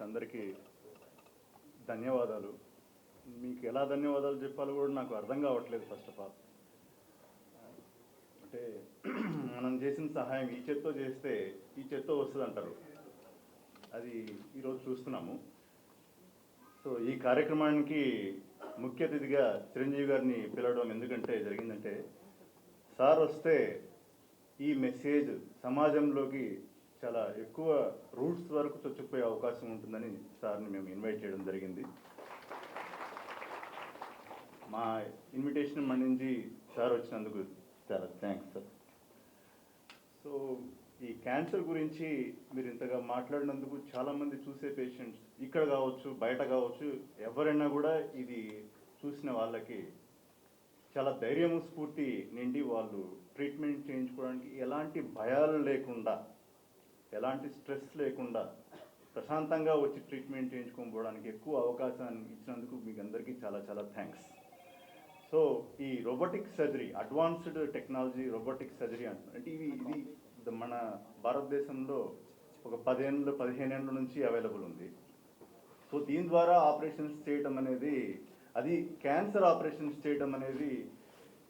Audience అందరికీ ధన్యవాదాలు. మీకు ఎలా ధన్యవాదాలు చెప్పాలో కూడా నాకు అర్థం కావట్లేదు. ఫస్ట్ ఆఫ్ ఆల్ అంటే మనం చేసిన సహాయం ఈ చేత్తో చేస్తే ఈ చేత్తో వస్తుంది అంటారు, అది ఈరోజు చూస్తున్నాము. సో ఈ కార్యక్రమానికి ముఖ్య అతిథిగా చిరంజీవి గారిని పిలవడం ఎందుకంటే జరిగిందంటే, సార్ వస్తే ఈ మెసేజ్ సమాజంలోకి చాలా ఎక్కువ రూట్స్ వరకు చొచ్చుకుపోయే అవకాశం ఉంటుందని సార్ని మేము ఇన్వైట్ చేయడం జరిగింది. మా ఇన్విటేషన్ మన్నించి సార్ వచ్చినందుకు చాలా థ్యాంక్స్ సార్. సో ఈ క్యాన్సర్ గురించి మీరు ఇంతగా మాట్లాడినందుకు చాలామంది చూసే పేషెంట్స్ ఇక్కడ కావచ్చు, బయట కావచ్చు, ఎవరైనా కూడా ఇది చూసిన వాళ్ళకి చాలా ధైర్యము, స్ఫూర్తి నిండి వాళ్ళు ట్రీట్మెంట్ చేయించుకోవడానికి ఎలాంటి భయాలు లేకుండా, ఎలాంటి స్ట్రెస్ లేకుండా ప్రశాంతంగా వచ్చి ట్రీట్మెంట్ చేయించుకోవడానికి ఎక్కువ అవకాశాన్ని ఇచ్చినందుకు మీకు అందరికీ చాలా చాలా థ్యాంక్స్. సో ఈ robotic surgery, advanced technology robotic surgery అంటున్నారు అంటే ఇది మన భారతదేశంలో ఒక 15 ఏళ్ళ నుంచి అవైలబుల్ ఉంది. సో దీని ద్వారా ఆపరేషన్స్ చేయడం అనేది, అది క్యాన్సర్ ఆపరేషన్స్ చేయడం అనేది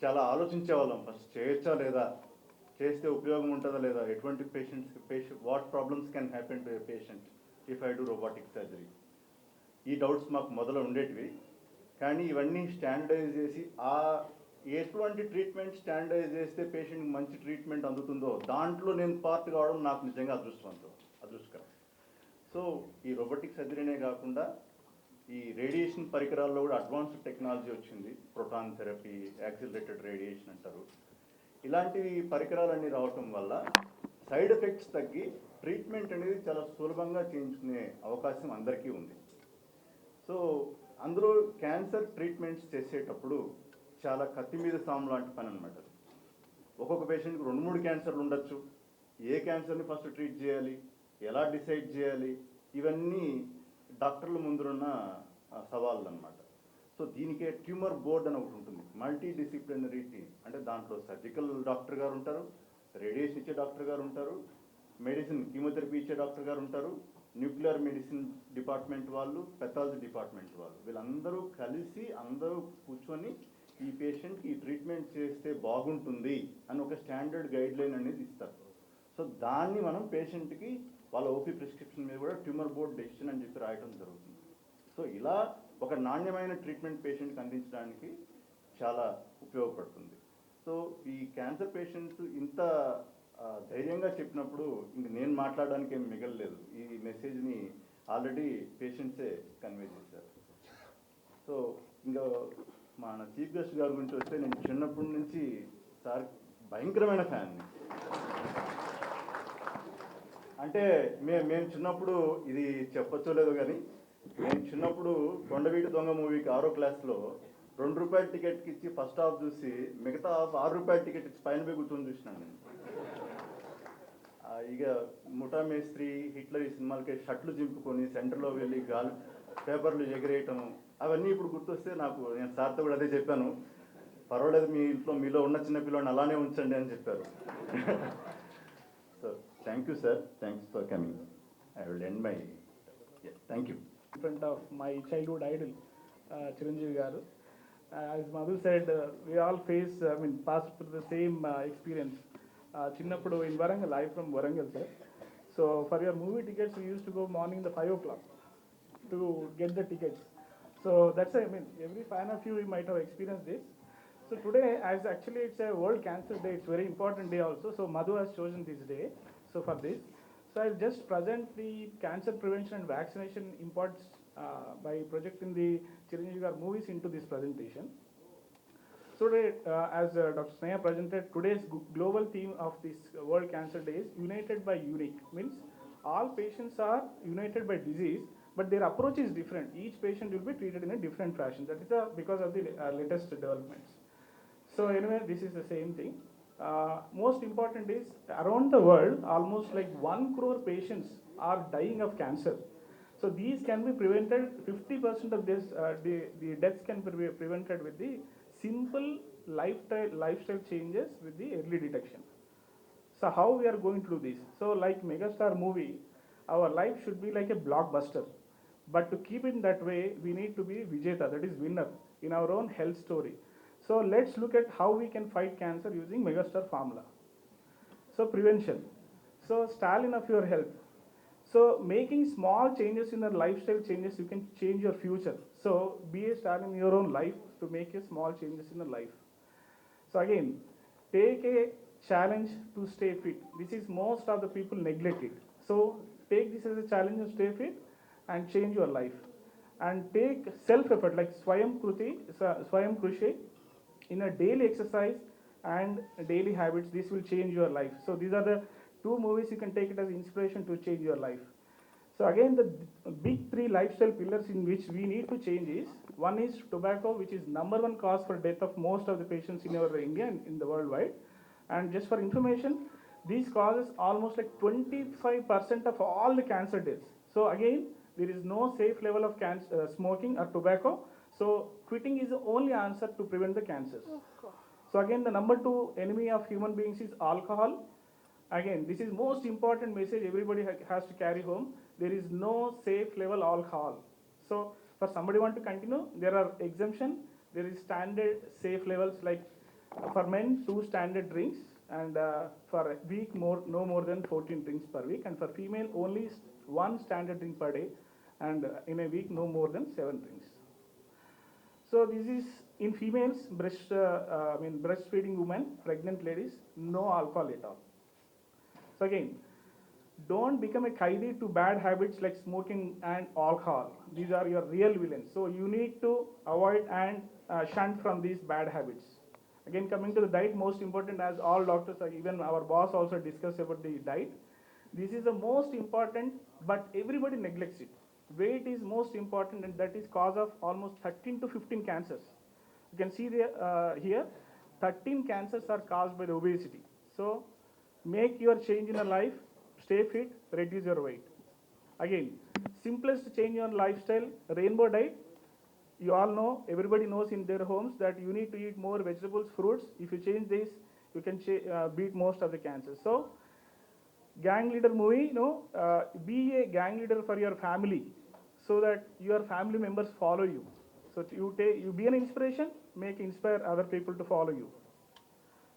చాలా ఆలోచించే వాళ్ళం. ఫస్ట్ చేయొచ్చా లేదా, చేస్తే ఉపయోగం ఉంటుందా లేదా, ఎటువంటి what problems can happen to A patient if I do robotic surgery, ఈ డౌట్స్ మాకు మొదలు ఉండేటివి. కానీ ఇవన్నీ స్టాండర్డైజ్ చేసి ఎటువంటి ట్రీట్మెంట్ స్టాండర్డైజ్ చేస్తే పేషెంట్కి మంచి ట్రీట్మెంట్ అందుతుందో దాంట్లో నేను పార్ట్ కావడం నాకు నిజంగా అదృష్టకరం. సో ఈ రోబోటిక్ సర్జరీనే కాకుండా ఈ రేడియేషన్ పరికరాల్లో కూడా అడ్వాన్స్డ్ టెక్నాలజీ వచ్చింది. ప్రోటాన్ థెరపీ, యాక్సిలరేటెడ్ రేడియేషన్ అంటారు. ఇలాంటి పరికరాలన్నీ రావటం వల్ల సైడ్ ఎఫెక్ట్స్ తగ్గి ట్రీట్మెంట్ అనేది చాలా సులభంగా చేయించుకునే అవకాశం అందరికీ ఉంది. సో అందులో క్యాన్సర్ ట్రీట్మెంట్స్ చేసేటప్పుడు చాలా కత్తి మీద సాము లాంటి పని అనమాట. ఒక్కొక్క పేషెంట్కి 2-3 క్యాన్సర్లు ఉండొచ్చు. ఏ క్యాన్సర్ని ఫస్ట్ ట్రీట్ చేయాలి, ఎలా డిసైడ్ చేయాలి, ఇవన్నీ డాక్టర్ల ముందున్న సవాళ్ళు అనమాట. సో దీనికే ట్యూమర్ బోర్డ్ అని ఒకటి ఉంటుంది, మల్టీ డిసిప్లినరీ టీమ్. అంటే దాంట్లో సర్జికల్ డాక్టర్ గారు ఉంటారు, రేడియేషన్ ఇచ్చే డాక్టర్ గారు ఉంటారు, మెడిసిన్ కీమోథెరపీ ఇచ్చే డాక్టర్ గారు ఉంటారు, న్యూక్లియర్ మెడిసిన్ డిపార్ట్మెంట్ వాళ్ళు, పెథాలజీ డిపార్ట్మెంట్ వాళ్ళు, వీళ్ళందరూ కలిసి అందరూ కూర్చొని ఈ పేషెంట్కి ఈ ట్రీట్మెంట్ చేస్తే బాగుంటుంది అని ఒక స్టాండర్డ్ గైడ్ లైన్ అనేది ఇస్తారు. సో దాన్ని మనం పేషెంట్కి వాళ్ళ ఓపీ ప్రిస్క్రిప్షన్ మీద కూడా ట్యూమర్ బోర్డ్ డెసిషన్ అని చెప్పి రాయడం జరుగుతుంది. సో ఇలా ఒక నాణ్యమైన ట్రీట్మెంట్ పేషెంట్కి అందించడానికి చాలా ఉపయోగపడుతుంది. సో ఈ క్యాన్సర్ పేషెంట్స్ ఇంత ధైర్యంగా చెప్పినప్పుడు ఇంక నేను మాట్లాడడానికి ఏం మిగలలేదు. ఈ మెసేజ్ని ఆల్రెడీ పేషెంట్సే కన్వే చేశారు. సో ఇంకా మన చీఫ్ గెస్ట్ గారి గురించి వస్తే, నేను చిన్నప్పటి నుంచి సార్ భయంకరమైన ఫ్యాన్ని. అంటే మేము చిన్నప్పుడు, ఇది చెప్పచ్చో లేదో కానీ, నేను చిన్నప్పుడు కొండవీటి దొంగ మూవీకి 6వ క్లాస్లో ₹2 టికెట్కి ఇచ్చి ఫస్ట్ హాఫ్ చూసి మిగతా హాఫ్ ₹6 టికెట్ ఇచ్చి పైన పోయి కూర్చొని చూసినాను నేను. ఇక ముఠా మేస్త్రి, హిట్లర్ ఈ సినిమాలకి షర్ట్లు చింపుకొని సెంటర్లో వెళ్ళి పేపర్లు ఎగిరేయటం, అవన్నీ ఇప్పుడు గుర్తొస్తే నేను సార్తో కూడా అదే చెప్పాను, పర్వాలేదు మీ ఇంట్లో మీలో ఉన్న చిన్నపిల్లని అలానే ఉంచండి అని చెప్పారు. So thank you sir, thanks for coming. I will end my thank you. In front of my childhood idol, Chiranjeevi garu. As Madhu said, we all passed through the same experience. Chinnappudu in Warangal, I from Warangal, sir. So for your movie tickets, we used to go morning the 5 o'clock to get the tickets. So that's every fan of you might have experienced this. So today, as actually it's a World Cancer Day, it's a very important day also. So Madhu has chosen this day. So for this, so I'll just present the cancer prevention and vaccination importance by projecting the Chiranjeevi garu movies into this presentation. So today, as Dr. Sneha presented, today's global theme of this World Cancer Day is United by Unique. Means all patients are united by disease, but their approach is different. Each patient will be treated in a different fashion. That is because of the latest developments. So anyway, this is the same thing. Most important is, around the world, almost like 1 crore patients are dying of cancer. So these can be prevented. 50% of this, the deaths can be prevented with the simple lifestyle changes with the early detection. So how we are going to do this? So like Megastar movie, our life should be like a blockbuster. But to keep it that way, we need to be Vijeta, that is winner, in our own health story. So let's look at how we can fight cancer using Megastar formula. So prevention. So Stalin of your health. So making small changes in your lifestyle changes, you can change your future. So be a Stalin in your own life to make a small changes in your life. So again, take a challenge to stay fit. This is most of the people neglect it. So take this as a challenge to stay fit and change your life. And take self-effort like Swayam Krushi in a daily exercise and daily habits. This will change your life. So these are the two movies you can take it as inspiration to change your life. So again, the big three lifestyle pillars in which we need to change is, one is tobacco, which is number one cause for death of most of the patients in our India and in the worldwide. And just for information, these causes almost like 25% of all the cancer deaths. So again, there is no safe level of smoking or tobacco. So quitting is the only answer to prevent the cancers. So again, the number two enemy of human beings is alcohol. Again, this is most important message everybody has to carry home. There is no safe level alcohol. So for somebody want to continue, there are exemption. There is standard safe levels like for men 2 standard drinks, and for a week no more than 14 drinks per week, and for female only 1 standard drink per day, and in a week no more than 7 drinks. So this is in females, breastfeeding women, pregnant ladies, no alcohol at all. So again, don't become a kaidi to bad habits like smoking and alcohol. These are your real villains. So you need to avoid and shun from these bad habits. Again, coming to the diet, most important, as all doctors, even our boss also discussed about the diet. This is the most important, but everybody neglects it. Weight is most important, and that is cause of almost 13 to 15 cancers. You can see here, 13 cancers are caused by the obesity. So make your change in your life, stay fit, reduce your weight. Again, simplest change your lifestyle, rainbow diet. You all know, everybody knows in their homes that you need to eat more vegetables, fruits. If you change this, you can beat most of the cancers. So gang leader movie, be a gang leader for your family so that your family members follow you. So you be an inspiration, inspire other people to follow you.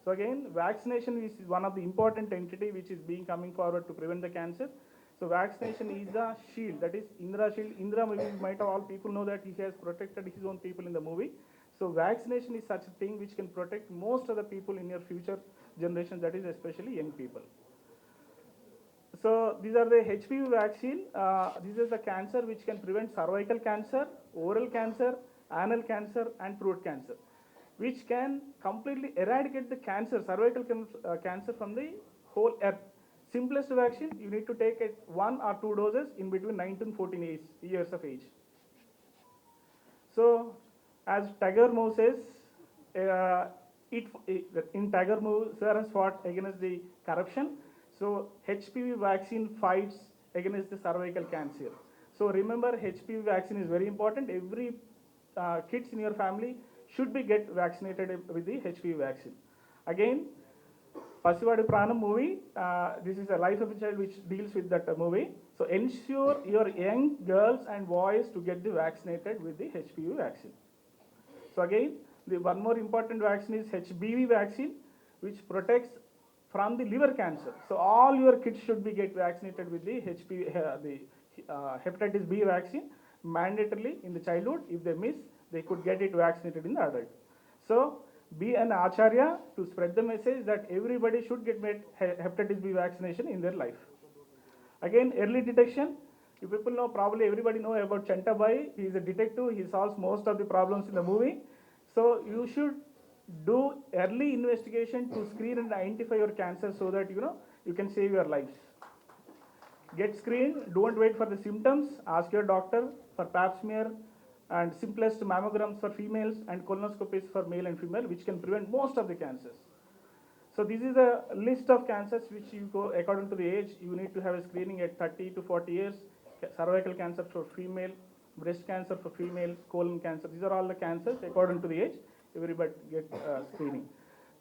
So again, vaccination is one of the important entity which is being coming forward to prevent the cancer. So vaccination is a shield, that is Indra shield. Indra movie, might all people know that he has protected his own people in the movie. So vaccination is such a thing which can protect most of the people in your future generation, that is especially young people. So these are the HPV vaccine. This is a cancer which can prevent cervical cancer, oral cancer, anal cancer, and throat cancer, which can completely eradicate the cancer, cervical cancer from the whole earth. Simplest vaccine, you need to take it 1 or 2 doses in between 9 to 14 years of age. So, as Tiger Moore says, in Tiger Moore, sir has fought against the corruption. So, HPV vaccine fights against the cervical cancer. So, remember, HPV vaccine is very important. Every kids in your family should be get vaccinated with the HPV vaccine. Again, Pasivadi Pranam movie, this is a life of a child which deals with that movie. So ensure your young girls and boys to get the vaccinated with the HPV vaccine. So again, the one more important vaccine is HBV vaccine, which protects from the liver cancer. So all your kids should be get vaccinated with the hepatitis B vaccine mandatorily in the childhood. If they miss, they could get it vaccinated in the adult. So be an acharya to spread the message that everybody should get hepatitis B vaccination in their life. Again, early detection. You people know, probably everybody know about Chantabai. He is a detective. He solves most of the problems in the movie. So you should do early investigation to screen and identify your cancer so that you can save your lives. Get screened. Don't wait for the symptoms. Ask your doctor for pap smear and simplest mammograms for females and colonoscopies for male and female, which can prevent most of the cancers. So this is a list of cancers which you go according to the age. You need to have a screening at 30 to 40 years. Cervical cancer for female, breast cancer for female, colon cancer. These are all the cancers according to the age. Everybody get screening.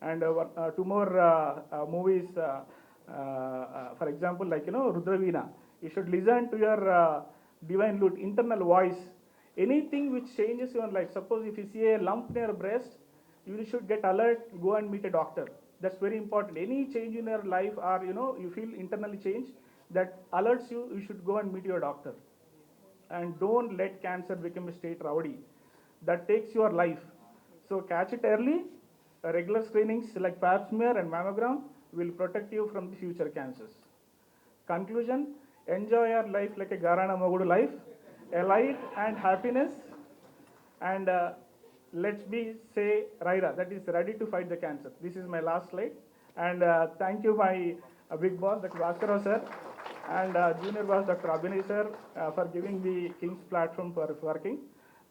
And 2 more movies. For example, like Rudraveena. You should listen to your divine lute, internal voice, anything which changes your life. Suppose if you see a lump in your breast, you should get alert, go and meet a doctor. That's very important. Any change in your life, or you feel internally changed, that alerts you, you should go and meet your doctor. And don't let cancer become a state rowdy that takes your life. So catch it early. Regular screenings like pap smear and mammogram will protect you from the future cancers. Conclusion: enjoy your life like a Garana Mogudu life, a light and happiness, and let's be say Raira, that is ready to fight the cancer. This is my last slide, and thank you my big boss Dr. Bhaskar sir and junior boss Dr. Abhinay sir for giving the King's platform for working,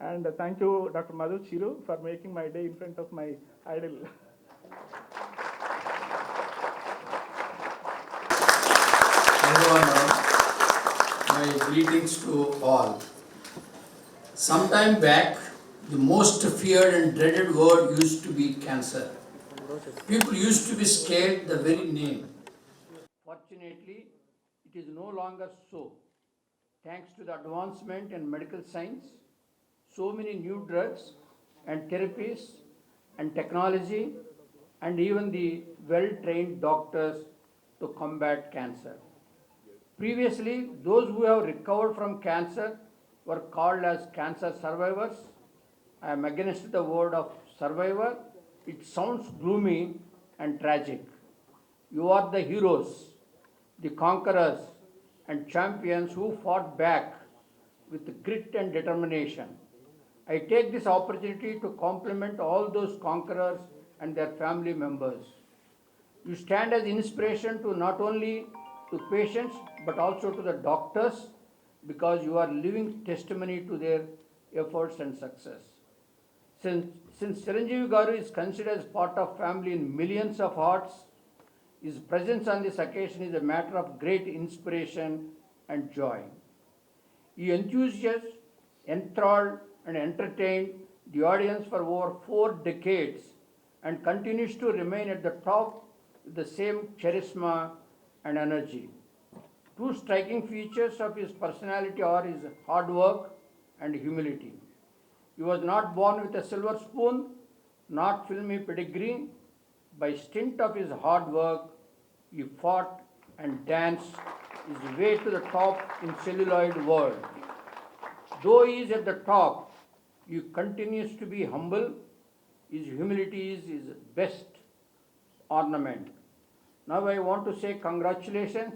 and thank you Dr. Madhu Chiru for making my day in front of my idol. Everyone, my greetings to all. Sometime back, the most feared and dreaded word used to be cancer. People used to be scared the very name. Fortunately, it is no longer so. Thanks to the advancement in medical science, so many new drugs and therapies and technology, and even the well-trained doctors to combat cancer. Previously, those who have recovered from cancer were called as cancer survivors. I am against the word of survivor. It sounds gloomy and tragic. You are the heroes, the conquerors and champions who fought back with grit and determination. I take this opportunity to compliment all those conquerors and their family members. You stand as inspiration to not only to patients but also to the doctors, because you are living testimony to their efforts and success. Since Chiranjeevi Garu is considered as part of family in millions of hearts, his presence on this occasion is a matter of great inspiration and joy. He enthusiased, enthralled and entertained the audience for over 4 decades and continues to remain at the top with the same charisma and energy. Two striking features of his personality are his hard work and humility. He was not born with a silver spoon, not filmy pedigree. By stint of his hard work, he fought and danced his way to the top in celluloid world. Though he is at the top, he continues to be humble. His humility is his best ornament. Now I want to say congratulations,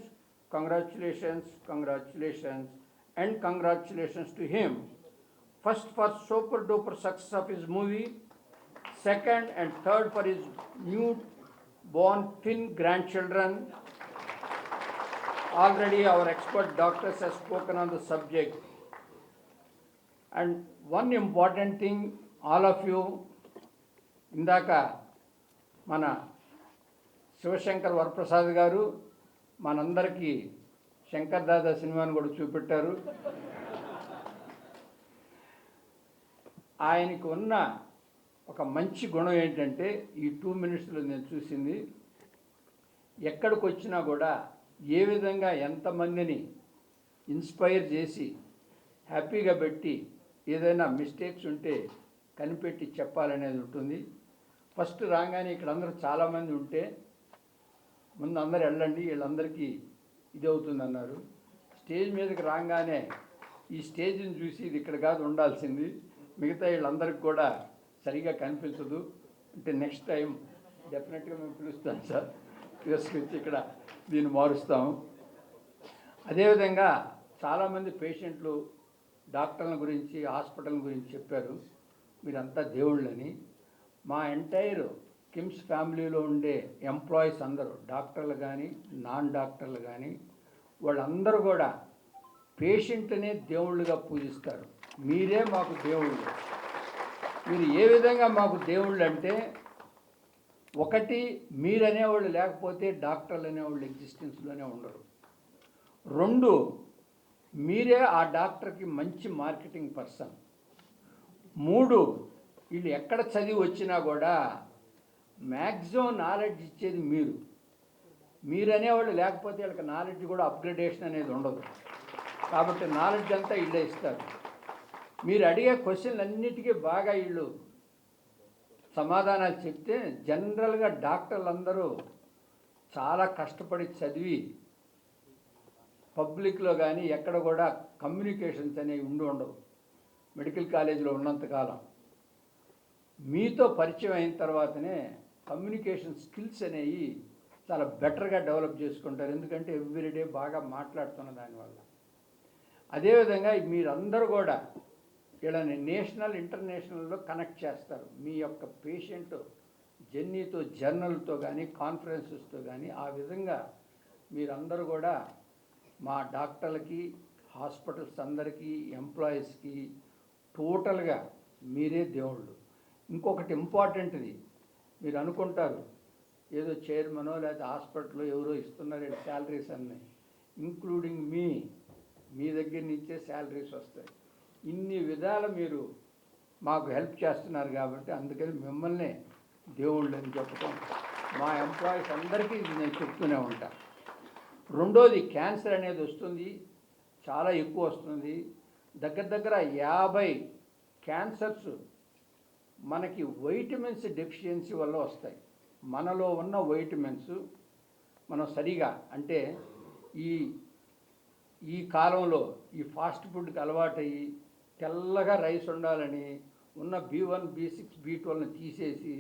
congratulations, congratulations, and congratulations to him. First for super duper success of his movie, second and third for his newborn twin grandchildren. Already our expert doctors have spoken on the subject. And one important thing, all of you, ఇందాక మన శివశంకర్ వరప్రసాద్ గారు మనందరికీ శంకర్ దాదా సినిమాను కూడా చూపెట్టారు. ఆయనకు ఉన్న ఒక మంచి గుణం ఏంటంటే, ఈ 2 minutesలో నేను చూసింది, ఎక్కడికి వచ్చినా కూడా ఏ విధంగా ఎంతమందిని ఇన్స్పైర్ చేసి హ్యాపీగా పెట్టి ఏదైనా మిస్టేక్స్ ఉంటే కనిపెట్టి చెప్పాలనేది ఉంటుంది. ఫస్ట్ రాగానే ఇక్కడ అందరూ చాలామంది ఉంటే ముందు అందరు వెళ్ళండి, వీళ్ళందరికీ ఇది అవుతుంది అన్నారు. స్టేజ్ మీదకి రాగానే ఈ స్టేజ్ని చూసి ఇది ఇక్కడ కాదు ఉండాల్సింది, మిగతా వీళ్ళందరికీ కూడా సరిగా కనిపించదు అంటే నెక్స్ట్ టైం డెఫినెట్గా మేము పిలుస్తాం సార్, తీసుకొచ్చి ఇక్కడ దీన్ని మారుస్తాము. అదేవిధంగా చాలామంది పేషెంట్లు డాక్టర్ల గురించి హాస్పిటల్ గురించి చెప్పారు, మీరంతా దేవుళ్ళని. మా ఎంటైర్ కిమ్స్ ఫ్యామిలీలో ఉండే ఎంప్లాయీస్ అందరూ, డాక్టర్లు కానీ నాన్ డాక్టర్లు కానీ, వాళ్ళందరూ కూడా పేషెంట్నే దేవుళ్ళుగా పూజిస్తారు. మీరే మాకు దేవుళ్ళు. మీరు ఏ విధంగా మాకు దేవుళ్ళు అంటే, ఒకటి మీరనేవాళ్ళు లేకపోతే డాక్టర్లు అనేవాళ్ళు ఎగ్జిస్టెన్స్లోనే ఉండరు. 2, మీరే ఆ డాక్టర్కి మంచి మార్కెటింగ్ పర్సన్. 3, వీళ్ళు ఎక్కడ చదివి వచ్చినా కూడా మ్యాక్సిమం నాలెడ్జ్ ఇచ్చేది మీరు. మీరనేవాళ్ళు లేకపోతే వీళ్ళకి నాలెడ్జ్ కూడా అప్గ్రేడేషన్ అనేది ఉండదు. కాబట్టి నాలెడ్జ్ అంతా వీళ్ళే ఇస్తారు. మీరు అడిగే క్వశ్చన్లు అన్నిటికీ బాగా వీళ్ళు సమాధానాలు చెప్తే జనరల్గా డాక్టర్లు అందరూ చాలా కష్టపడి చదివి పబ్లిక్లో కానీ ఎక్కడ కూడా కమ్యూనికేషన్స్ అనేవి ఉండవు మెడికల్ కాలేజీలో ఉన్నంతకాలం. మీతో పరిచయం అయిన తర్వాతనే కమ్యూనికేషన్ స్కిల్స్ అనేవి చాలా బెటర్గా డెవలప్ చేసుకుంటారు, ఎందుకంటే ఎవ్రీడే బాగా మాట్లాడుతున్న దానివల్ల. అదేవిధంగా మీరందరూ కూడా వీళ్ళని నేషనల్ ఇంటర్నేషనల్లో కనెక్ట్ చేస్తారు. మీ యొక్క పేషెంట్ జర్నీతో జర్నల్తో కానీ కాన్ఫరెన్సెస్తో కానీ ఆ విధంగా మీరందరూ కూడా మా డాక్టర్లకి హాస్పిటల్స్ అందరికీ ఎంప్లాయీస్కి టోటల్గా మీరే దేవుళ్ళు. ఇంకొకటి ఇంపార్టెంట్ది, మీరు అనుకుంటారు ఏదో చైర్మనో లేకపోతే హాస్పిటల్లో ఎవరో ఇస్తున్నారు శాలరీస్ అన్నీ, ఇంక్లూడింగ్ మీ దగ్గర నుంచే శాలరీస్ వస్తాయి. ఇన్ని విధాలు మీరు మాకు హెల్ప్ చేస్తున్నారు కాబట్టి అందుకని మిమ్మల్ని దేవుళ్ళు అని చెప్పడం మా ఎంప్లాయీస్ అందరికీ ఇది నేను చెప్తూనే ఉంటా. రెండోది, క్యాన్సర్ అనేది వస్తుంది, చాలా ఎక్కువ వస్తుంది. దగ్గర 50 క్యాన్సర్స్ మనకి వైటమిన్స్ డెఫిషియన్సీ వల్ల వస్తాయి. మనలో ఉన్న వైటమిన్స్ మనం సరిగా అంటే ఈ కాలంలో ఈ ఫాస్ట్ ఫుడ్కి అలవాటయ్యి తెల్లగా రైస్ ఉండాలని ఉన్న B1, B6, B12ని తీసేసి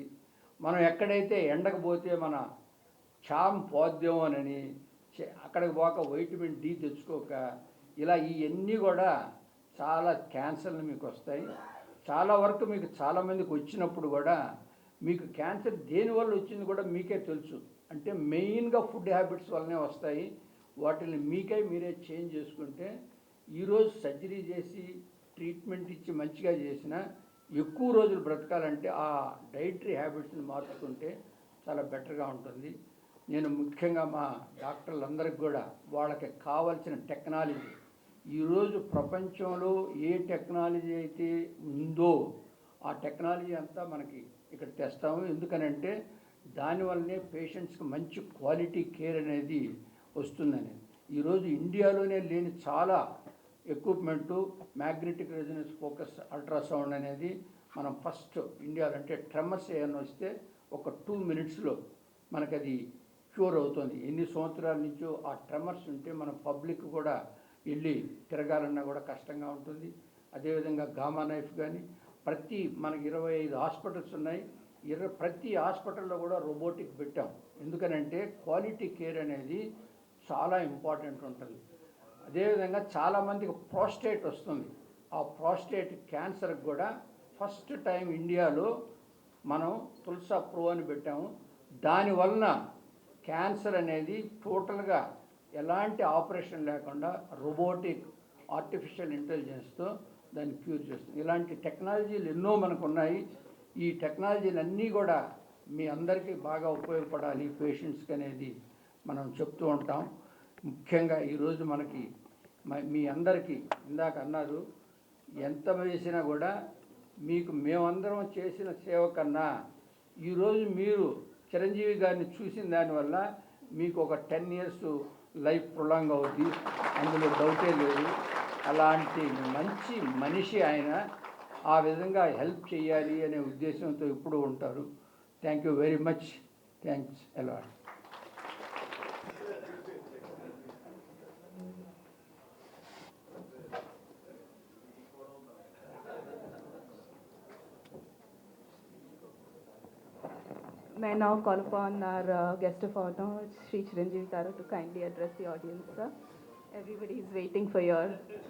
మనం ఎక్కడైతే ఎండకు పోతే మన చామ్ పోద్దేమోనని అక్కడికి పోక వైటమిన్ D తెచ్చుకోక ఇలా ఇవన్నీ కూడా చాలా క్యాన్సర్లు మీకు వస్తాయి. చాలా వరకు మీకు చాలామందికి వచ్చినప్పుడు కూడా మీకు క్యాన్సర్ దేనివల్ల వచ్చింది కూడా మీకే తెలుసు. అంటే మెయిన్గా ఫుడ్ హ్యాబిట్స్ వల్లనే వస్తాయి. వాటిని మీరే చేంజ్ చేసుకుంటే ఈరోజు సర్జరీ చేసి ట్రీట్మెంట్ ఇచ్చి మంచిగా చేసినా ఎక్కువ రోజులు బ్రతకాలంటే ఆ డైటరీ హ్యాబిట్స్ని మార్చుకుంటే చాలా బెటర్గా ఉంటుంది. నేను ముఖ్యంగా మా డాక్టర్లందరికీ కూడా వాళ్ళకి కావాల్సిన టెక్నాలజీ, ఈరోజు ప్రపంచంలో ఏ టెక్నాలజీ అయితే ఉందో ఆ టెక్నాలజీ అంతా మనకి ఇక్కడ తెస్తాము. ఎందుకనంటే దానివల్లనే పేషెంట్స్కి మంచి క్వాలిటీ కేర్ అనేది వస్తుందని. ఈరోజు ఇండియాలోనే లేని చాలా equipment magnetic resonance focus ultrasound అనేది మనం ఫస్ట్ ఇండియాలో, అంటే ట్రెమర్స్ ఏమైనా వస్తే ఒక 2 minutesలో మనకది క్యూర్ అవుతుంది. ఎన్ని సంవత్సరాల నుంచో ఆ ట్రెమర్స్ ఉంటే మన పబ్లిక్ కూడా వెళ్ళి తిరగాలన్నా కూడా కష్టంగా ఉంటుంది. అదేవిధంగా గామా నైఫ్ కానీ మనకి 25 హాస్పిటల్స్ ఉన్నాయి. ప్రతి హాస్పిటల్లో కూడా రోబోటిక్ పెట్టాం. ఎందుకనంటే క్వాలిటీ కేర్ అనేది చాలా ఇంపార్టెంట్ ఉంటుంది. అదేవిధంగా చాలామందికి ప్రోస్టేట్ వస్తుంది. ఆ ప్రోస్టేట్ క్యాన్సర్కి కూడా ఫస్ట్ టైం ఇండియాలో మనం తులసా ప్రో అని పెట్టాము. దానివలన క్యాన్సర్ అనేది టోటల్గా ఎలాంటి ఆపరేషన్ లేకుండా రోబోటిక్ ఆర్టిఫిషియల్ ఇంటెలిజెన్స్తో దాన్ని క్యూర్ చేస్తుంది. ఇలాంటి టెక్నాలజీలు ఎన్నో మనకు ఉన్నాయి. ఈ టెక్నాలజీలు అన్నీ కూడా మీ అందరికీ బాగా ఉపయోగపడాలి పేషెంట్స్కి అనేది మనం చెప్తూ ఉంటాం. ముఖ్యంగా ఈరోజు మనకి మీ అందరికీ ఇందాక అన్నారు, ఎంత వేసినా కూడా మీకు మేమందరం చేసిన సేవ కన్నా ఈరోజు మీరు చిరంజీవి గారిని చూసిన దానివల్ల మీకు ఒక 10 years లైఫ్ ప్రొలాంగ్ అవుతుంది, అందులో డౌటే లేదు. అలాంటి మంచి మనిషి ఆయన. ఆ విధంగా హెల్ప్ చేయాలి అనే ఉద్దేశంతో ఎప్పుడూ ఉంటారు. Thank you very much. Thanks a lot. May I now call upon our guest of honor, Sri Chiranjeevi Garu, to kindly address the audience, sir. Everybody is waiting for your address.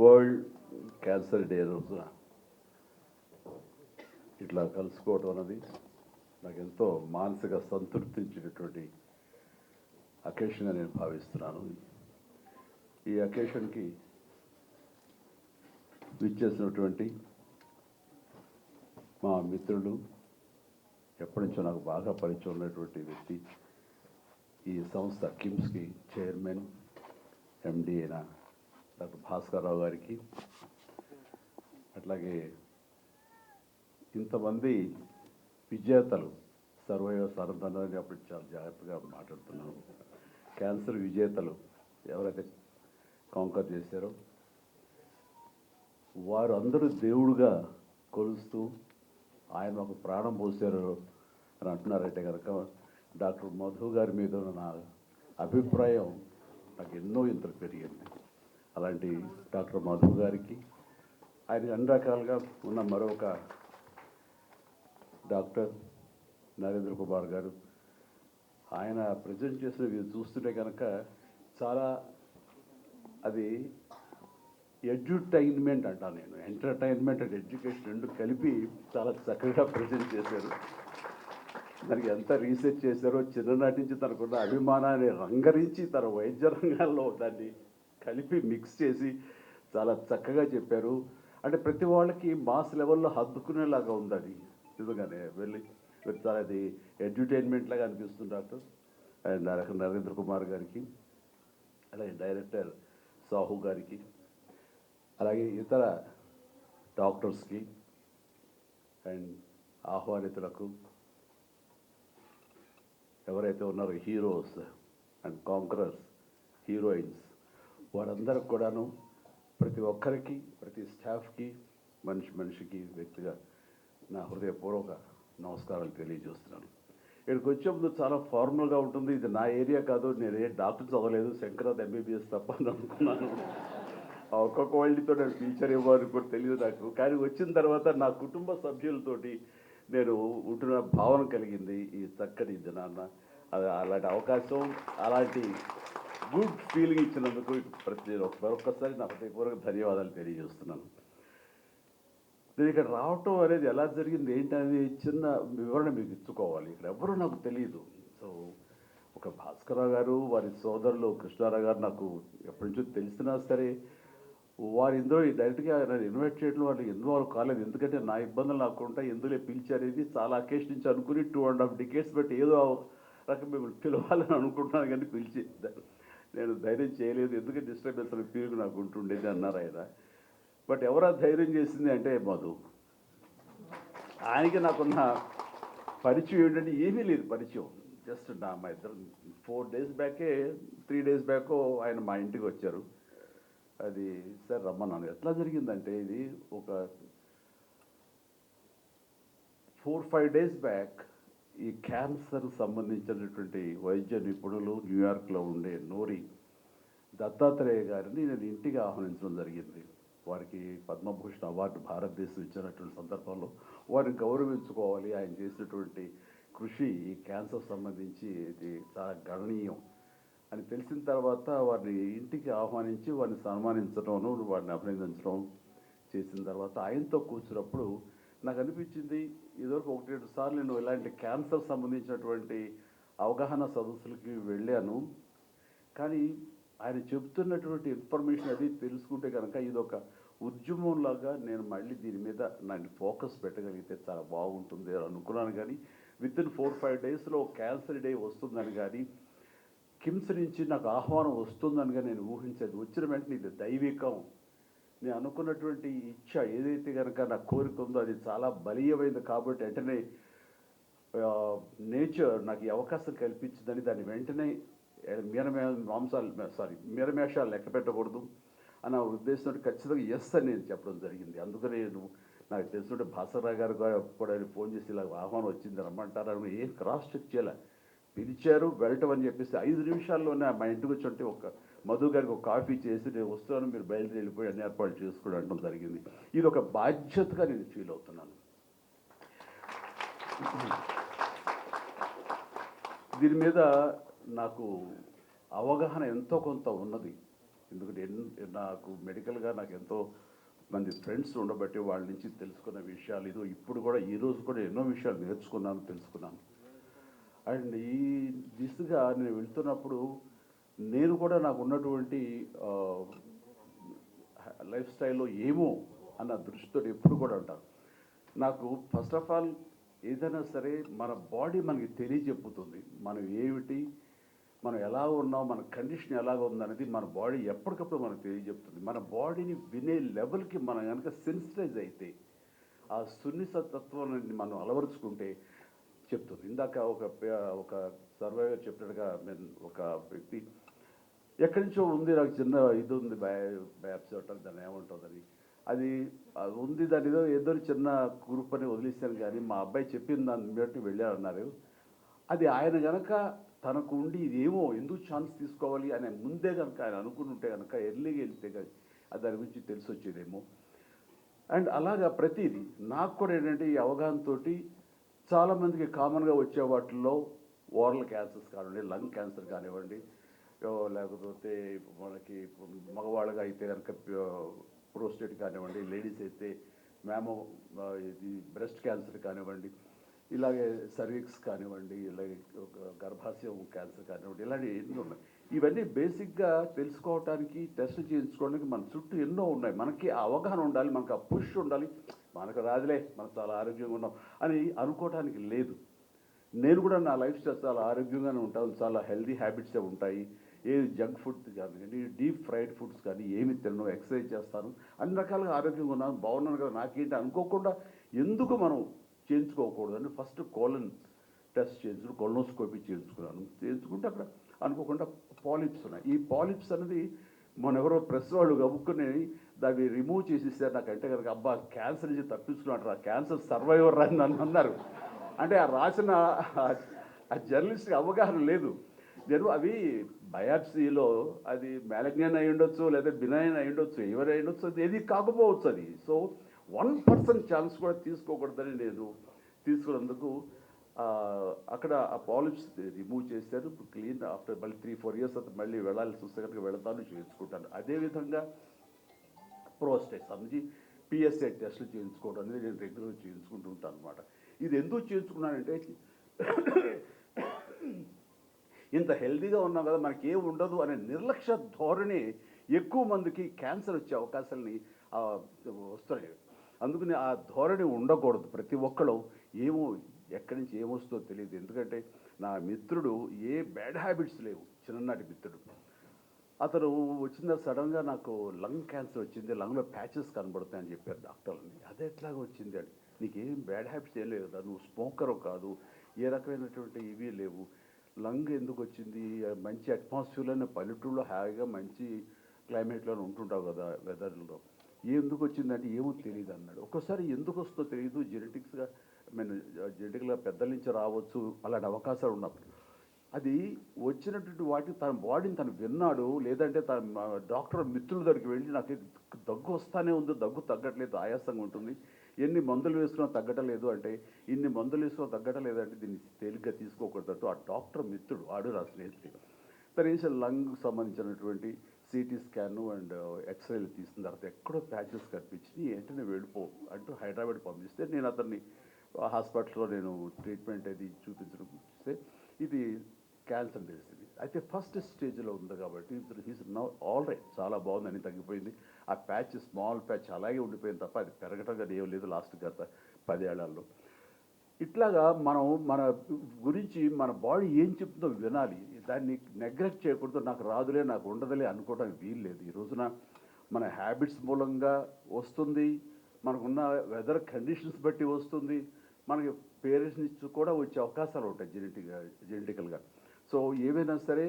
World cancer day రోజున ఇట్లా కలుసుకోవడం అన్నది నాకు ఎంతో మానసిక సంతృప్తించినటువంటి అకేషన్గా నేను భావిస్తున్నాను. ఈ అకేషన్కి విచ్చేసినటువంటి మా మిత్రులు, ఎప్పటి నుంచో నాకు బాగా పరిచయం ఉన్నటువంటి వ్యక్తి, ఈ సంస్థ కిమ్స్కి చైర్మన్ MD అయిన డాక్టర్ భాస్కర్ రావు గారికి, అట్లాగే ఇంతమంది విజేతలు సర్వైవర్ సరంతనాన్ని అప్పుడు చాలా జాగ్రత్తగా మాట్లాడుతున్నాను. క్యాన్సర్ విజేతలు ఎవరైతే కాంకర్ చేశారో వారు అందరూ దేవుడుగా కొలుస్తూ ఆయన ఒక ప్రాణం పోసారు అని అంటున్నారంటే కనుక డాక్టర్ మధు గారి మీద ఉన్న నా అభిప్రాయం నాకు ఎన్నో ఇంతలు పెరిగింది. అలాంటి డాక్టర్ మధు గారికి ఆయన అన్ని రకాలుగా ఉన్న మరొక డాక్టర్ నరేంద్ర కుమార్ గారు ఆయన ప్రజెంట్ చేసినవి చూస్తుంటే కనుక చాలా అది ఎడ్యుటైన్మెంట్ అంటాను నేను. ఎంటర్టైన్మెంట్ అండ్ ఎడ్యుకేషన్ రెండు కలిపి చాలా చక్కగా ప్రజెంట్ చేశారు. దానికి ఎంత రీసెర్చ్ చేశారో చిన్ననాటి నుంచి తనకున్న అభిమానాన్ని రంగరించి తన వైద్య రంగాల్లో దాన్ని కలిపి మిక్స్ చేసి చాలా చక్కగా చెప్పారు. అంటే ప్రతి వాళ్ళకి మాస్ లెవెల్లో హద్దుకునేలాగా ఉంది అది. నిజంగానే వెళ్ళి చాలా అది ఎడ్యుటైన్మెంట్ లాగా అనిపిస్తుంది డాక్టర్ అండ్ నరేంద్ర కుమార్ గారికి, అలాగే డైరెక్టర్ సాహు గారికి, అలాగే ఇతర డాక్టర్స్కి అండ్ ఆహ్వానితులకు, ఎవరైతే ఉన్నారో హీరోస్ అండ్ కాంకరర్స్, హీరోయిన్స్, వారందరికి కూడాను ప్రతి ఒక్కరికి, ప్రతి స్టాఫ్కి, మనిషికి వ్యక్తిగా నా హృదయపూర్వక నమస్కారాలు తెలియజేస్తున్నాను. ఇక్కడికి వచ్చే ముందు చాలా ఫార్మల్గా ఉంటుంది. ఇది నా ఏరియా కాదు, నేను ఏ డాక్టర్ చదవలేదు, శంకరాద్ ఎంబీబీఎస్ తప్ప అని అనుకున్నాను. ఒక్కొక్క వాళ్ళతో నేను టీచర్ ఇవ్వాలి కూడా తెలియదు నాకు. కానీ వచ్చిన తర్వాత నా కుటుంబ సభ్యులతోటి నేను ఉంటున్న భావన కలిగింది ఈ చక్కటి దినాన్న. అలాంటి అవకాశం, అలాంటి గుడ్ ఫీలింగ్ ఇచ్చినందుకు మరొకసారి నా హృదయపూర్వక ధన్యవాదాలు తెలియజేస్తున్నాను. నేను ఇక్కడ రావటం అనేది ఎలా జరిగింది ఏంటనేది చిన్న వివరణ మీకు ఇచ్చుకోవాలి. ఇక్కడ ఎవరో నాకు తెలియదు. సో ఒక భాస్కరరావు గారు, వారి సోదరులు కృష్ణారావు గారు నాకు ఎప్పటి నుంచో తెలిసినా సరే వారు ఇందులో డైరెక్ట్గా నన్ను ఇన్వైట్ చేయడం వాళ్ళు ఇన్వాల్వ్ కాలేదు. ఎందుకంటే నా ఇబ్బందులు నాకు ఉంటాయి, ఎందులో పిలిచారేది చాలా అకేషన్ నుంచి అనుకుని 2.5 decades బట్టి ఏదో రకం మిమ్మల్ని పిలవాలని అనుకుంటున్నాను కానీ పిలిచి నేను ధైర్యం చేయలేదు. ఎందుకంటే డిస్టర్బెన్స్ అనే ఫీలింగ్ నాకు ఉంటుండేది అన్నారు ఆయన. బట్ ఎవరా ధైర్యం చేసింది అంటే మధు. ఆయనకి నాకున్న పరిచయం ఏంటంటే ఏమీ లేదు పరిచయం. జస్ట్ మా ఇద్దరు 4 days బ్యాకే 3 days బ్యాక్ ఆయన మా ఇంటికి వచ్చారు. అది సార్ రమ్మన్నాను. ఎట్లా జరిగిందంటే ఇది ఒక 4-5 days బ్యాక్ ఈ క్యాన్సర్ సంబంధించినటువంటి వైద్య నిపుణులు న్యూయార్క్లో ఉండే నోరి దత్తాత్రేయ గారిని నేను ఇంటికి ఆహ్వానించడం జరిగింది. వారికి పద్మభూషణ్ అవార్డు భారతదేశం ఇచ్చినటువంటి సందర్భంలో వారిని గౌరవించుకోవాలి. ఆయన చేసినటువంటి కృషి ఈ క్యాన్సర్ సంబంధించి ఇది చాలా గణనీయం అని తెలిసిన తర్వాత వారిని ఇంటికి ఆహ్వానించి వారిని సన్మానించడం, వారిని అభినందించడం చేసిన తర్వాత ఆయనతో కూర్చున్నప్పుడు నాకు అనిపించింది, ఇదివరకు 1-2 సార్లు నేను ఇలాంటి క్యాన్సర్ సంబంధించినటువంటి అవగాహన సదస్సులకి వెళ్ళాను. కానీ ఆయన చెబుతున్నటువంటి ఇన్ఫర్మేషన్ అది తెలుసుకుంటే కనుక ఇది ఒక ఉద్యమంలాగా నేను మళ్ళీ దీని మీద నన్ను ఫోకస్ పెట్టగలిగితే చాలా బాగుంటుంది అని అనుకున్నాను. కానీ వితిన్ 4-5 daysలో క్యాన్సర్ డే వస్తుందని కానీ కిమ్స్ నుంచి నాకు ఆహ్వానం వస్తుందని కానీ నేను ఊహించేది. వచ్చిన వెంటనే ఇది దైవికం, నేను అనుకున్నటువంటి ఇచ్చ ఏదైతే కనుక నా కోరిక ఉందో అది చాలా బలీయమైంది కాబట్టి వెంటనే నేచర్ నాకు ఈ అవకాశం కల్పించిందని దాన్ని వెంటనే మీరమేషాలు లెక్క పెట్టకూడదు అన్న ఉద్దేశంతో ఖచ్చితంగా ఎస్ అని నేను చెప్పడం జరిగింది. అందుకని నేను నాకు తెలిసినట్టు భాస్కరరావు గారు కూడా ఫోన్ చేసి ఇలా ఆహ్వానం వచ్చింది రమ్మంటారు అని ఏం క్రాస్ చెక్ చేయాలి, పిలిచారు వెళ్ళటం అని చెప్పేసి 5 నిమిషాల్లోనే మా ఇంటికి వచ్చి ఒక మధు గారికి ఒక కాఫీ చేసి నేను వస్తున్నాను, మీరు బయలుదేరి వెళ్ళిపోయి అన్ని ఏర్పాట్లు చేసుకోవడం అనడం జరిగింది. ఇది ఒక బాధ్యతగా నేను ఫీల్ అవుతున్నాను. దీని మీద నాకు అవగాహన ఎంతో కొంత ఉన్నది. ఎందుకంటే నాకు మెడికల్గా నాకు ఎంతో మంది ఫ్రెండ్స్ ఉండబట్టి వాళ్ళ నుంచి తెలుసుకున్న విషయాలు ఇదో ఇప్పుడు కూడా ఈరోజు కూడా ఎన్నో విషయాలు నేర్చుకున్నాను, తెలుసుకున్నాను. అండ్ ఈ దిశగా నేను వెళ్తున్నప్పుడు నేను కూడా నాకు ఉన్నటువంటి లైఫ్ స్టైల్లో ఏమో అన్న దృష్టితో ఎప్పుడు కూడా ఉంటాను. నాకు ఫస్ట్ ఆఫ్ ఆల్ ఏదైనా సరే మన బాడీ మనకి తెలియజెప్పుతుంది మనం ఏమిటి, మనం ఎలా ఉన్నాం, మన కండిషన్ ఎలాగ ఉందనేది మన బాడీ ఎప్పటికప్పుడు మనకు తెలియజెప్తుంది. మన బాడీని వినే లెవెల్కి మనం కనుక సెన్సిటైజ్ అయితే, ఆ సున్నితత్వాన్ని మనం అలవరుచుకుంటే చెప్తుంది. ఇందాక ఒక సర్వైవర్ చెప్పినట్టుగా ఒక వ్యక్తి ఎక్కడి నుంచో ఉంది, నాకు చిన్న ఇది ఉంది, బ్యాప్స్ అంటారు దాన్ని ఏమంటుందని, అది ఉంది, దాని ఏదో చిన్న గ్రూప్ అని వదిలేశాను. కానీ మా అబ్బాయి చెప్పిన దాన్ని బట్టి వెళ్ళారన్నారు. అది ఆయన కనుక తనకు ఉండి ఇదేమో ఎందుకు ఛాన్స్ తీసుకోవాలి అని ముందే కనుక ఆయన అనుకుని ఉంటే కనుక ఎర్లీగా వెళ్తే దాని గురించి తెలిసి వచ్చేదేమో. అండ్ అలాగా ప్రతిదీ నాకు కూడా ఏంటంటే ఈ అవగాహనతో చాలామందికి కామన్గా వచ్చే వాటిల్లో ఓరల్ క్యాన్సర్స్ కానివ్వండి, లంగ్ క్యాన్సర్ కానివ్వండి, లేకపోతే మనకి మగవాళ్ళగా అయితే కనుక ప్రోస్టేట్ కానివ్వండి, లేడీస్ అయితే ఇది బ్రెస్ట్ క్యాన్సర్ కానివ్వండి, ఇలాగే సర్విక్స్ కానివ్వండి, ఇలాగే గర్భాశయం క్యాన్సర్ కానివ్వండి, ఇలాంటివి ఎన్నో ఉన్నాయి. ఇవన్నీ బేసిక్గా తెలుసుకోవటానికి, టెస్ట్ చేయించుకోవడానికి మన చుట్టూ ఎన్నో ఉన్నాయి. మనకి ఆ అవగాహన ఉండాలి, మనకు ఆ పుష్ ఉండాలి. మనకు రాదులే, మనం చాలా ఆరోగ్యంగా ఉన్నాం అని అనుకోవటానికి లేదు. నేను కూడా నా లైఫ్ స్టైల్ చాలా ఆరోగ్యంగానే ఉంటాను, చాలా హెల్దీ హ్యాబిట్సే ఉంటాయి. ఏది జంక్ ఫుడ్ కానీ, డీప్ ఫ్రైడ్ ఫుడ్స్ కానీ ఏమి తినను, ఎక్సర్సైజ్ చేస్తాను, అన్ని రకాలుగా ఆరోగ్యంగా ఉన్నాను, బాగున్నాను కదా, నాకేంటి అనుకోకుండా ఎందుకు మనం చేయించుకోకూడదు అని ఫస్ట్ కోలన్ టెస్ట్ చేయించుకుని కొలనోస్కోపీ చేయించుకుంటే అక్కడ అనుకోకుండా పాలిప్స్ ఉన్నాయి. ఈ పాలిప్స్ అనేది మన ఎవరో ప్రెస్ వాళ్ళు గబుక్కుని దాన్ని రిమూవ్ చేసేసారు. నాకంటే కనుక అబ్బా క్యాన్సర్ నుంచి తప్పించుకున్నట్టు, ఆ క్యాన్సర్ సర్వైవర్ అని నన్ను అన్నారు. అంటే ఆ రాసిన ఆ జర్నలిస్ట్కి అవగాహన లేదు. నేను అవి బయాప్సీలో అది మ్యాలగ్నియన్ అయి ఉండొచ్చు, లేదా బినైన్ అయి ఉండొచ్చు, ఎవరు అయి ఉండొచ్చు, అది ఏది కాకపోవచ్చు. అది సో 1% ఛాన్స్ కూడా తీసుకోకూడదని నేను తీసుకున్నందుకు అక్కడ ఆ పాలిప్స్ రిమూవ్ చేశారు. ఇప్పుడు క్లీన్ ఆఫ్టర్ మళ్ళీ 3-4 years తర్వాత మళ్ళీ వెళ్ళాల్సి వస్తే కనుక వెళతాను, చేయించుకుంటాను. అదేవిధంగా ప్రోస్టేట్ సంబంధించి పిఎస్ఏ టెస్టులు చేయించుకోవడం అనేది నేను రెగ్యులర్గా చేయించుకుంటూ ఉంటాను అనమాట. ఇది ఎందుకు చేయించుకున్నానంటే ఇంత హెల్తీగా ఉన్నాం కదా, మనకి ఏం ఉండదు అనే నిర్లక్ష్య ధోరణి ఎక్కువ మందికి క్యాన్సర్ వచ్చే అవకాశాలని వస్తున్నాయి. అందుకని ఆ ధోరణి ఉండకూడదు. ప్రతి ఒక్కళ్ళు ఏమో ఎక్కడి నుంచి ఏమొస్తుందో తెలియదు. ఎందుకంటే నా మిత్రుడు ఏ బ్యాడ్ హ్యాబిట్స్ లేవు, చిన్ననాటి మిత్రుడు. అతను వచ్చిన సడన్గా నాకు లంగ్ క్యాన్సర్ వచ్చింది, లంగ్లో ప్యాచెస్ కనబడతాయని చెప్పారు డాక్టర్లని. అదే ఎట్లాగా వచ్చింది అని, నీకేం బ్యాడ్ హ్యాబిట్స్ ఏం లేవు కదా, నువ్వు స్మోకరు కాదు, ఏ రకమైనటువంటి ఇవి లేవు, లంగ్ ఎందుకు వచ్చింది, మంచి అట్మాస్ఫియర్లోనే పల్లెటూరులో హాయిగా మంచి క్లైమేట్లోనే ఉంటుంటావు కదా వెదర్లో, ఎందుకు వచ్చిందంటే ఏమో తెలియదు అన్నాడు. ఒక్కోసారి ఎందుకు వస్తుందో తెలియదు, జెనెటిక్స్గా జెనెటిక్గా పెద్దల నుంచి రావచ్చు, అలాంటి అవకాశాలు ఉన్నప్పుడు అది వచ్చినటువంటి వాటిని తన బాడీని తను విన్నాడు. లేదంటే తన డాక్టర్ మిత్రుల దగ్గరికి వెళ్ళి నాకు దగ్గు వస్తానే ఉంది, దగ్గు తగ్గట్లేదు, ఆయాసంగా ఉంటుంది, ఎన్ని మందులు వేసుకున్నా తగ్గటం లేదు అంటే, ఇన్ని మందులు వేసుకున్నా తగ్గటం లేదంటే దీన్ని తేలిగ్గా తీసుకోకూడదు. ఆ డాక్టర్ మిత్రుడు ఆడు నా స్నేహితుడు తన లంగ్ సంబంధించినటువంటి సిటీ స్కాన్ అండ్ ఎక్స్రేలు తీసిన తర్వాత ఎక్కడో ప్యాచెస్ కనిపించి వెంటనే వెళ్ళిపో అంటూ హైదరాబాద్ పంపిస్తే నేను అతన్ని హాస్పిటల్లో నేను ట్రీట్మెంట్ అది చూపించడం ఇది క్యాన్సర్ తెలిసింది. అయితే ఫస్ట్ స్టేజ్లో ఉంది కాబట్టి హీస్ నౌ ఆల్ రైట్, చాలా బాగుందని తగ్గిపోయింది. ఆ ప్యాచ్ స్మాల్ ప్యాచ్ అలాగే ఉండిపోయింది తప్ప అది పెరగటం కానీ ఏం లేదు లాస్ట్ గత 10 ఏళ్లలో. ఇట్లాగా మనం మన గురించి మన బాడీ ఏం చెప్తుందో వినాలి, దాన్ని నెగ్లెక్ట్ చేయకూడదు. నాకు రాదులే, నాకు ఉండదులే అనుకోవడానికి వీలు లేదు. ఈ రోజున మన హ్యాబిట్స్ మూలంగా వస్తుంది, మనకున్న వెదర్ కండిషన్స్ బట్టి వస్తుంది, మనకి పేరెంట్స్ నుంచి కూడా వచ్చే అవకాశాలు ఉంటాయి జెనెటికల్గా. సో ఏవైనా సరే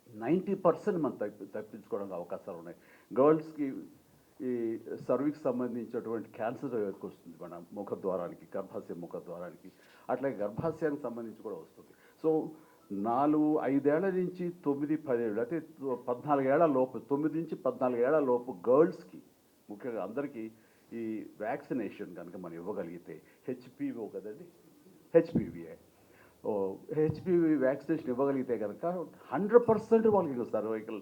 90% మనం తప్పించుకోవడానికి అవకాశాలు ఉన్నాయి. గర్ల్స్కి ఈ సర్విక్స్ సంబంధించినటువంటి క్యాన్సర్ ఎవరికి వస్తుంది, మన ముఖద్వారానికి, గర్భాశయ ముఖద్వారానికి, అట్లాగే గర్భాశయానికి సంబంధించి కూడా వస్తుంది. సో 4-5 ఏళ్ల నుంచి 9-10 ఏళ్ళు, అంటే 14 ఏళ్ల లోపు, 9 నుంచి 14 ఏళ్ల లోపు గర్ల్స్కి ముఖ్యంగా అందరికీ ఈ వ్యాక్సినేషన్ కనుక మనం ఇవ్వగలిగితే, హెచ్పివి కదండి, హెచ్పివిఏ హెచ్పివి వ్యాక్సినేషన్ ఇవ్వగలిగితే కనుక 100% వాళ్ళకి సర్వైకల్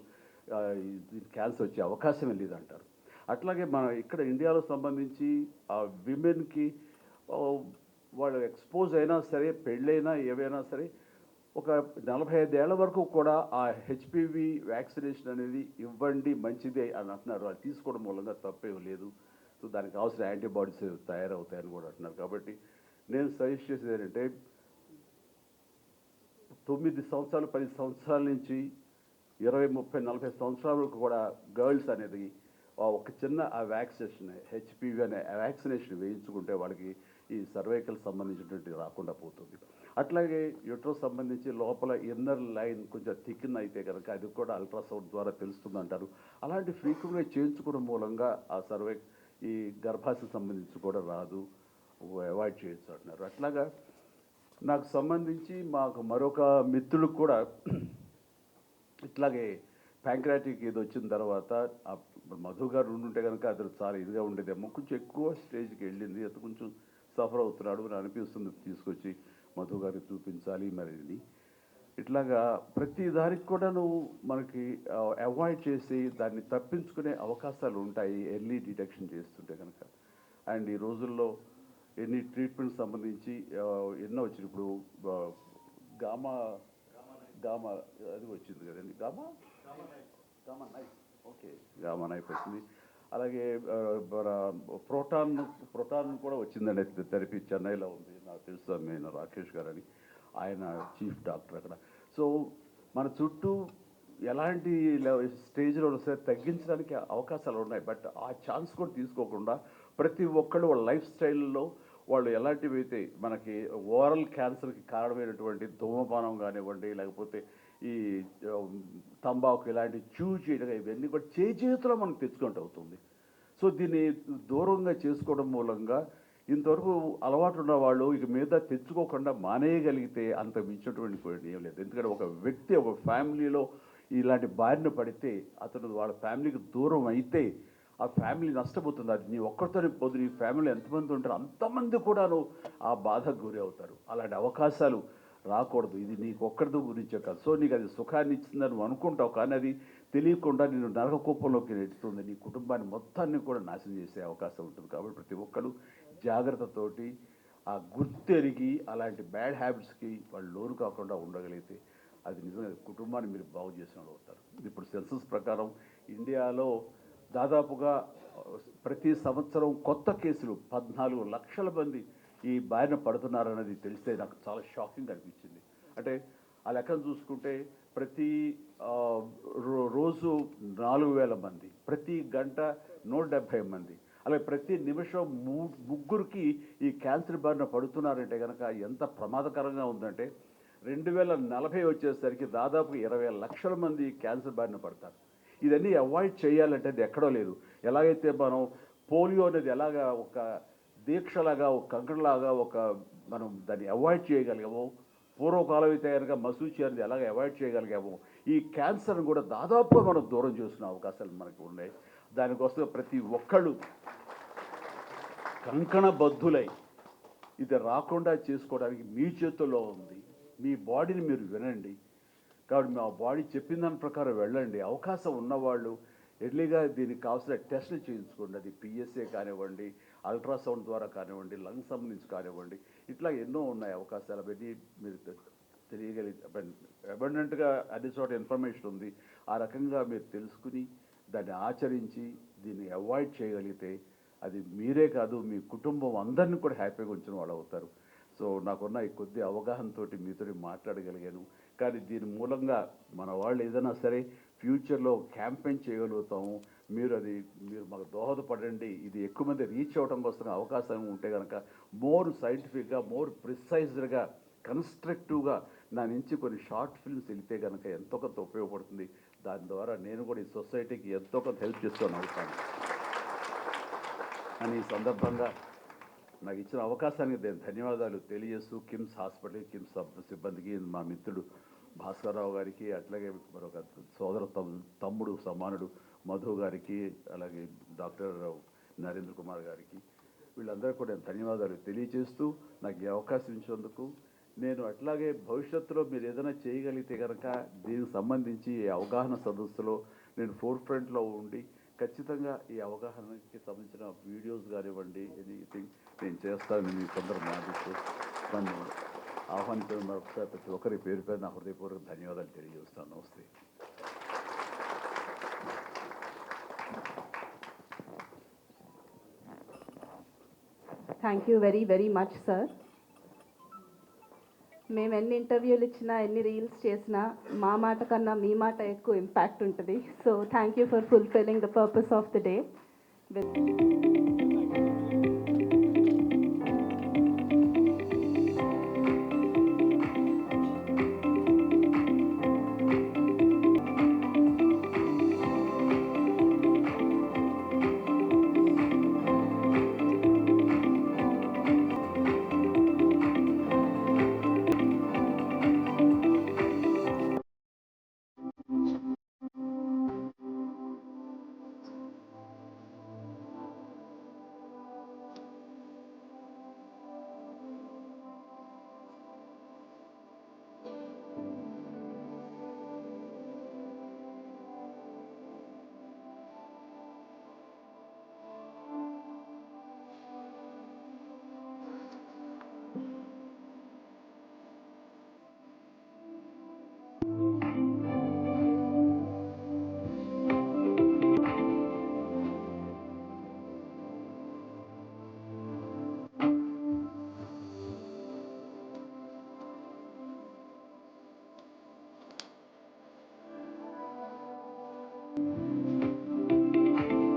క్యాన్సర్ వచ్చే అవకాశమే లేదంటారు. అట్లాగే మన ఇక్కడ ఇండియాలో సంబంధించి ఆ విమెన్కి వాళ్ళు ఎక్స్పోజ్ అయినా సరే, పెళ్ళైనా ఏవైనా సరే, ఒక 45 ఏళ్ల వరకు కూడా ఆ హెచ్పివి వ్యాక్సినేషన్ అనేది ఇవ్వండి, మంచిదే అని అంటున్నారు. అది తీసుకోవడం మూలంగా తప్పేం లేదు. సో దానికి కావాల్సిన యాంటీబాడీస్ తయారవుతాయని కూడా అంటున్నారు. కాబట్టి నేను సజెస్ట్ చేసేది ఏంటంటే 9 సంవత్సరాలు 10 సంవత్సరాల నుంచి 20, 30, 40 సంవత్సరాల వరకు కూడా గర్ల్స్ అనేది ఒక చిన్న ఆ వ్యాక్సినేషన్ హెచ్పివి అనే వ్యాక్సినేషన్ వేయించుకుంటే వాళ్ళకి ఈ సర్వైకల్ సంబంధించినటువంటి రాకుండా పోతుంది. అట్లాగే యూట్రస్ సంబంధించి లోపల ఇన్నర్ లైన్ కొంచెం థిక్న్ అయితే కనుక అది కూడా అల్ట్రాసౌండ్ ద్వారా తెలుస్తుంది అంటారు. అలాంటి ఫ్రీక్వెంట్గా చేయించుకోవడం మూలంగా ఆ ఈ గర్భాశయ సంబంధించి కూడా రాదు, అవాయిడ్ చేయొచ్చు అంటున్నారు. అట్లాగా నాకు సంబంధించి మాకు మరొక మిత్రులకు కూడా ఇట్లాగే ప్యాంక్రాటిక్ ఇది వచ్చిన తర్వాత మధు గారు ఉండుంటే కనుక అది చాలా ఇదిగా ఉండేదేమో, కొంచెం ఎక్కువ స్టేజ్కి వెళ్ళింది, అది కొంచెం సఫర్ అవుతున్నాడు అని అనిపిస్తుంది. తీసుకొచ్చి మధు గారికి చూపించాలి మరి ఇది. ఇట్లాగా ప్రతి దానికి కూడాను మనకి అవాయిడ్ చేసి దాన్ని తప్పించుకునే అవకాశాలు ఉంటాయి ఎర్లీ డిటెక్షన్ చేస్తుంటే కనుక. అండ్ ఈ రోజుల్లో ఎన్ని ట్రీట్మెంట్ సంబంధించి ఎన్నో వచ్చింది. ఇప్పుడు గామా అది వచ్చింది కదండి, gamma knife, okay, gamma knife వచ్చింది. అలాగే ప్రోటాన్ కూడా వచ్చిందండి థెరపీ, చెన్నైలో ఉంది. నాకు తెలుసు, నేను రాకేష్ గారు అని, ఆయన చీఫ్ డాక్టర్ అక్కడ. సో మన చుట్టూ ఎలాంటి స్టేజ్లో సరే తగ్గించడానికి అవకాశాలు ఉన్నాయి. బట్ ఆ ఛాన్స్ కూడా తీసుకోకుండా ప్రతి ఒక్కళ్ళు వాళ్ళ లైఫ్ స్టైల్లో వాళ్ళు ఎలాంటివి అయితే మనకి ఓరల్ క్యాన్సర్కి కారణమైనటువంటి ధూమపానం కానివ్వండి, లేకపోతే ఈ తంబాకు ఇలాంటి చేయడం, ఇవన్నీ కూడా చేతిలో మనం తెచ్చుకుంటూ అవుతుంది. సో దీన్ని దూరంగా చేసుకోవడం మూలంగా ఇంతవరకు అలవాటు ఉన్న వాళ్ళు ఇక మీద తెచ్చుకోకుండా మానేయగలిగితే అంత మించినటువంటి ఏం లేదు. ఎందుకంటే ఒక వ్యక్తి ఒక ఫ్యామిలీలో ఇలాంటి బారిన పడితే అతను వాళ్ళ ఫ్యామిలీకి దూరం అయితే ఆ ఫ్యామిలీ నష్టపోతుంది. అది నీ ఒక్కరితోనే పోదు, నీ ఫ్యామిలీ ఎంతమంది ఉంటారో అంతమంది కూడాను ఆ బాధకు గురి అవుతారు. అలాంటి అవకాశాలు రాకూడదు. ఇది నీకు ఒక్కరితో గురించే కాదు. సో నీకు అది సుఖాన్ని ఇచ్చిందని నువ్వు అనుకుంటావు, కానీ అది తెలియకుండా నేను నరక కూపంలోకి నెట్టుతుంది, నీ కుటుంబాన్ని మొత్తాన్ని కూడా నాశనం చేసే అవకాశం ఉంటుంది. కాబట్టి ప్రతి ఒక్కరు జాగ్రత్తతోటి ఆ గుర్తెరిగి అలాంటి బ్యాడ్ హ్యాబిట్స్కి వాళ్ళు లోను కాకుండా ఉండగలిగితే అది నిజంగా కుటుంబాన్ని మీరు బాగు చేసిన వాళ్ళు అవుతారు. ఇప్పుడు సెన్సస్ ప్రకారం ఇండియాలో దాదాపుగా ప్రతి సంవత్సరం కొత్త కేసులు 14 లక్షల మంది ఈ బారిన పడుతున్నారన్నది తెలిస్తే నాకు చాలా షాకింగ్ అనిపించింది. అంటే ఆ లెక్కను చూసుకుంటే ప్రతి రోజు 4,000 మంది, ప్రతి గంట 170 మంది, అలాగే ప్రతి నిమిషం 3 ఈ క్యాన్సర్ బారిన పడుతున్నారంటే కనుక ఎంత ప్రమాదకరంగా ఉందంటే 2040 వచ్చేసరికి దాదాపు 20 లక్షల మంది క్యాన్సర్ బారిన పడతారు. ఇదన్నీ అవాయిడ్ చేయాలంటే అది ఎక్కడో లేదు. ఎలాగైతే మనం పోలియో అనేది ఎలాగా ఒక దీక్షలాగా, ఒక కంకణలాగా మనం దాన్ని అవాయిడ్ చేయగలిగాము, పూర్వకాలం అయితే కనుక మసూచి అనేది ఎలాగ అవాయిడ్ చేయగలిగాము, ఈ క్యాన్సర్ని కూడా దాదాపుగా మనం దూరం చేసుకునే అవకాశాలు మనకు ఉన్నాయి. దానికోసం ప్రతి ఒక్కళ్ళు కంకణబద్ధులై ఇది రాకుండా చేసుకోవడానికి మీ చేతుల్లో ఉంది. మీ బాడీని మీరు వినండి. కాబట్టి మా బాడీ చెప్పిన దాని ప్రకారం వెళ్ళండి. అవకాశం ఉన్నవాళ్ళు ఎర్లీగా దీనికి కావాల్సిన టెస్టులు చేయించుకోండి. అది పిఎస్ఏ కానివ్వండి, అల్ట్రాసౌండ్ ద్వారా కానివ్వండి, లంగ్స్ సంబంధించి కానివ్వండి, ఇట్లా ఎన్నో ఉన్నాయి అవకాశాలు. అవన్నీ మీరు తెలియగలిగితే అబండెంట్గా అన్ని చోట ఇన్ఫర్మేషన్ ఉంది. ఆ రకంగా మీరు తెలుసుకుని దాన్ని ఆచరించి దీన్ని అవాయిడ్ చేయగలిగితే అది మీరే కాదు మీ కుటుంబం అందరినీ కూడా హ్యాపీగా ఉంచిన వాళ్ళు అవుతారు. సో నాకున్న ఈ కొద్ది అవగాహనతో మీతో మాట్లాడగలిగాను. కానీ దీని మూలంగా మన వాళ్ళు ఏదైనా సరే ఫ్యూచర్లో క్యాంపెయిన్ చేయగలుగుతాము. మీరు మాకు దోహదపడండి. ఇది ఎక్కువ మంది రీచ్ అవ్వడం కోసం అవకాశం ఉంటే కనుక మోర్ సైంటిఫిక్గా, మోర్ ప్రిసైజ్డ్గా, కన్స్ట్రక్టివ్గా నా నుంచి కొన్ని షార్ట్ ఫిల్మ్స్ వెళితే కనుక ఎంతో కొంత ఉపయోగపడుతుంది. దాని ద్వారా నేను కూడా ఈ సొసైటీకి ఎంతో కొంత హెల్ప్ చేస్తాను అవుతాను అని ఈ సందర్భంగా నాకు ఇచ్చిన అవకాశానికి నేను ధన్యవాదాలు తెలియజేస్తూ కిమ్స్ హాస్పిటల్, కిమ్స్ సిబ్బందికి, మా మిత్రుడు భాస్కర్రావు గారికి, అట్లాగే మరొక సోదర తమ్ముడు సమానుడు మధు గారికి, అలాగే డాక్టర్ నరేంద్ర కుమార్ గారికి, వీళ్ళందరూ కూడా ధన్యవాదాలు తెలియజేస్తూ నాకు ఈ అవకాశం ఇచ్చినందుకు. నేను అట్లాగే భవిష్యత్తులో మీరు ఏదైనా చేయగలిగితే కనుక దీనికి సంబంధించి అవగాహన సదస్సులో నేను ఫోర్ ఫ్రంట్లో ఉండి ఖచ్చితంగా ఈ అవగాహనకి సంబంధించిన వీడియోస్ కానివ్వండి, ఎనీథింగ్ నేను చేస్తానని సందర్భం ఆదిస్తూ నన్ను ఆహ్వానించిన మరొకసారి ప్రతి ఒక్కరి పేరు నా హృదయపూర్వక ధన్యవాదాలు తెలియజేస్తాను. నమస్తే. Thank you very, very much, sir. మేము ఎన్ని ఇంటర్వ్యూలు ఇచ్చినా ఎన్ని రీల్స్ చేసినా మా మాట కన్నా మీ మాట ఎక్కువ ఇంపాక్ట్ ఉంటుంది. So thank you for fulfilling the purpose of the day with